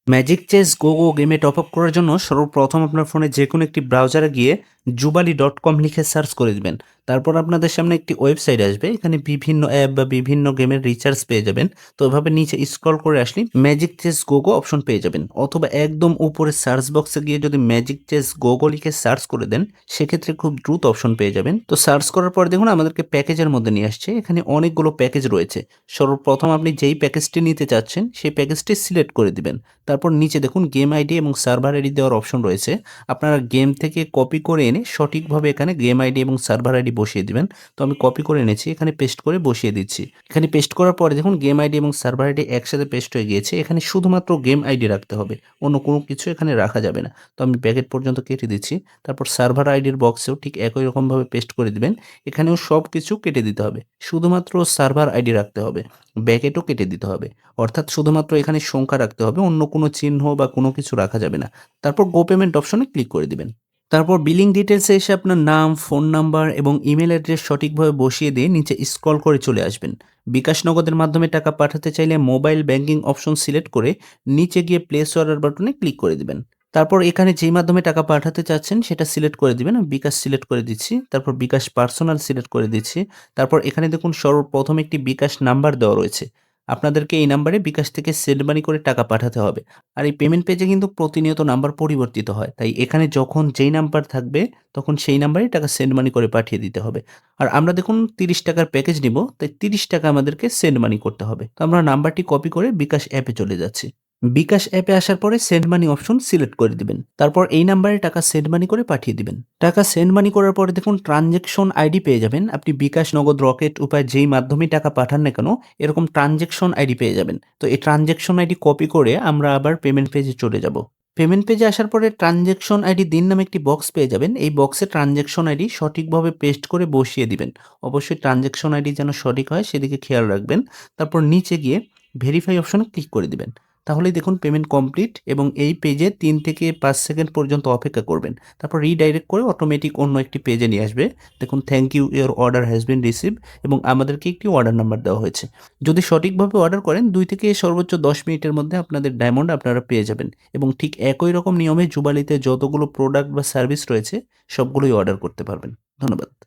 Magic chess গো গো গেমে top up করার জন্য সর্বপ্রথম আপনার ফোনে যে কোনো একটি ব্রাউজারে গিয়ে jubali.com লিখে সার্চ করে দিবেন। তারপর আপনাদের সামনে একটি ওয়েবসাইট আসবে, এখানে বিভিন্ন অ্যাপ বা বিভিন্ন গেমের রিচার্জ পেয়ে যাবেন। তো এভাবে নিচে স্ক্রল করে আসলে ম্যাজিক চেস গো গো অপশন পেয়ে যাবেন, অথবা একদম উপরে সার্চ বক্সে গিয়ে যদি ম্যাজিক চেস গো গো লিখে সার্চ করে দেন সেক্ষেত্রে খুব দ্রুত অপশন পেয়ে যাবেন। তো সার্চ করার পর দেখুন আমাদেরকে প্যাকেজের মধ্যে নিয়ে আসছে, এখানে অনেকগুলো প্যাকেজ রয়েছে। সর্বপ্রথম আপনি যেই প্যাকেজটি নিতে চাচ্ছেন সেই প্যাকেজটি সিলেক্ট করে দিবেন। তারপর নিচে দেখুন গেম আইডি এবং সার্ভার আইডি দেওয়ার অপশন রয়েছে। আপনারা গেম থেকে কপি করে এনে সঠিকভাবে এখানে গেম আইডি এবং সার্ভার আইডি বসিয়ে দিবেন। তো আমি কপি করে এনেছি, এখানে পেস্ট করে বসিয়ে দিচ্ছি। এখানে পেস্ট করার পরে দেখুন গেম আইডি এবং সার্ভার আইডি একসাথে পেস্ট হয়ে গিয়েছে। এখানে শুধুমাত্র গেম আইডি রাখতে হবে, অন্য কোনো কিছু এখানে রাখা যাবে না। তো আমি প্যাকেট পর্যন্ত কেটে দিচ্ছি। তারপর সার্ভার আইডির বক্সেও ঠিক একই রকমভাবে পেস্ট করে দিবেন। এখানেও সব কিছু কেটে দিতে হবে, শুধুমাত্র সার্ভার আইডি রাখতে হবে, ব্যাকেটও কেটে দিতে হবে। অর্থাৎ শুধুমাত্র এখানে সংখ্যা রাখতে হবে, অন্য কোনো চিহ্ন বা কোনো কিছু রাখা যাবে না। তারপর গো পেমেন্ট অপশনে ক্লিক করে দিবেন। তারপর বিলিং ডিটেলসে এসে আপনার নাম, ফোন নাম্বার এবং ইমেল অ্যাড্রেস সঠিকভাবে বসিয়ে দিয়ে নিচে স্ক্রল করে চলে আসবেন। বিকাশ নগদের মাধ্যমে টাকা পাঠাতে চাইলে মোবাইল ব্যাংকিং অপশন সিলেক্ট করে নিচে গিয়ে প্লেস অর্ডার বাটনে ক্লিক করে দিবেন। তারপর এখানে যেই মাধ্যমে টাকা পাঠাতে চাচ্ছেন সেটা সিলেক্ট করে দিবেন। আমি বিকাশ সিলেক্ট করে দিচ্ছি। তারপর বিকাশ পার্সোনাল সিলেক্ট করে দিচ্ছি। তারপর এখানে দেখুন সর্বপ্রথম একটি বিকাশ নাম্বার দেওয়া রয়েছে। আপনাদেরকে এই নাম্বারে বিকাশ থেকে সেন্ড মানি করে টাকা পাঠাতে হবে। আর এই পেমেন্ট পেজে কিন্তু প্রতিনিয়ত নাম্বার পরিবর্তিত হয়। তাই এখানে যখন যেই নাম্বার থাকবে তখন সেই নাম্বারেই টাকা সেন্ড মানি করে পাঠিয়ে দিতে হবে। আর আমরা দেখুন ৳৩০ র প্যাকেজ নিবো, তাই ৳৩০ আমাদেরকে সেন্ড মানি করতে হবে। তো আমরা নাম্বারটি কপি করে বিকাশ অ্যাপে চলে যাচ্ছি। বিকাশ অ্যাপে আসার পরে সেন্ড মানি অপশন সিলেক্ট করে দিবেন। তারপর এই নাম্বারে টাকা সেন্ড মানি করে পাঠিয়ে দিবেন। টাকা সেন্ড মানি করার পরে দেখুন ট্রানজেকশন আইডি পেয়ে যাবেন। আপনি বিকাশ, নগদ, রকেট উপায় যেই মাধ্যমেই টাকা পাঠান না কেন এরকম ট্রানজেকশন আইডি পেয়ে যাবেন। তো এই ট্রানজেকশন আইডি কপি করে আমরা আবার পেমেন্ট পেজে চলে যাব। পেমেন্ট পেজে আসার পরে ট্রানজেকশন আইডি দিন নামে একটি বক্স পেয়ে যাবেন। এই বক্সে ট্রানজেকশন আইডি সঠিকভাবে পেস্ট করে বসিয়ে দিবেন। অবশ্যই ট্রানজেকশন আইডি যেন সঠিক হয় সেদিকে খেয়াল রাখবেন। তারপর নিচে গিয়ে ভেরিফাই অপশনে ক্লিক করে দিবেন। তাহলেই দেখুন পেমেন্ট কমপ্লিট, এবং এই পেজে ৩ থেকে ৫ সেকেন্ড পর্যন্ত অপেক্ষা করবেন। তারপর রিডাইরেক্ট করে অটোমেটিক অন্য একটি পেজে নিয়ে আসবে। দেখুন thank you, your order has been receive, এবং আমাদেরকে একটি অর্ডার নাম্বার দেওয়া হয়েছে। যদি সঠিকভাবে অর্ডার করেন ২ থেকে সর্বোচ্চ ১০ মিনিটের মধ্যে আপনাদের ডায়মন্ড আপনারা পেয়ে যাবেন, এবং ঠিক একই রকম নিয়মে জুবালিতে যতগুলো প্রোডাক্ট বা সার্ভিস রয়েছে সবগুলোই অর্ডার করতে পারবেন। ধন্যবাদ।